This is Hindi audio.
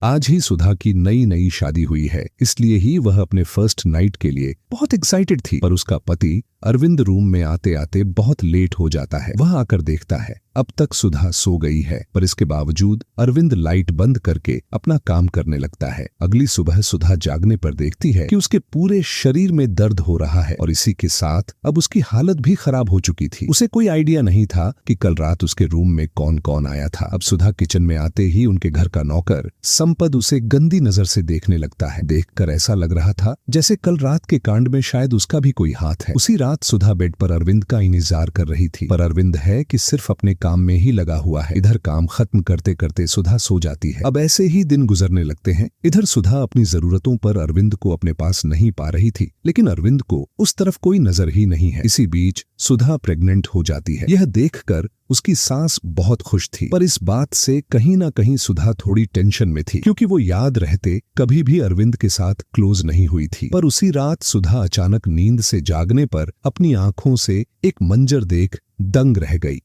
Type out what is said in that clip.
आज ही सुधा की नई नई शादी हुई है, इसलिए ही वह अपने फर्स्ट नाइट के लिए बहुत एक्साइटेड थी। पर उसका पति अरविंद रूम में आते आते बहुत लेट हो जाता है। वह आकर देखता है अब तक सुधा सो गई है, पर इसके बावजूद अरविंद लाइट बंद करके अपना काम करने लगता है। अगली सुबह सुधा जागने पर देखती है कि उसके पूरे शरीर में दर्द हो रहा है और इसी के साथ अब उसकी हालत भी खराब हो चुकी थी। उसे कोई आइडिया नहीं था कि कल रात उसके रूम में कौन कौन आया था। अब सुधा किचन में आते ही उनके घर का नौकर संपद उसे गंदी नजर से देखने लगता है। देखकर ऐसा लग रहा था जैसे कल रात के कांड में शायद उसका भी कोई हाथ है। उसी रात सुधा बेड पर अरविंद का इंतजार कर रही थी, पर अरविंद है कि सिर्फ अपने काम में ही लगा हुआ है। इधर काम खत्म करते करते सुधा सो जाती है। अब ऐसे ही दिन गुजरने लगते हैं। इधर सुधा अपनी जरूरतों पर अरविंद को अपने पास नहीं पा रही थी, लेकिन अरविंद को उस तरफ कोई नजर ही नहीं है। इसी बीच सुधा प्रेग्नेंट हो जाती है। यह देखकर उसकी सास बहुत खुश थी, पर इस बात से कहीं ना कहीं सुधा थोड़ी टेंशन में थी, क्योंकि वो याद रहते कभी भी अरविंद के साथ क्लोज नहीं हुई थी। पर उसी रात सुधा अचानक नींद से जागने पर अपनी आंखों से एक मंजर देख दंग रह गई।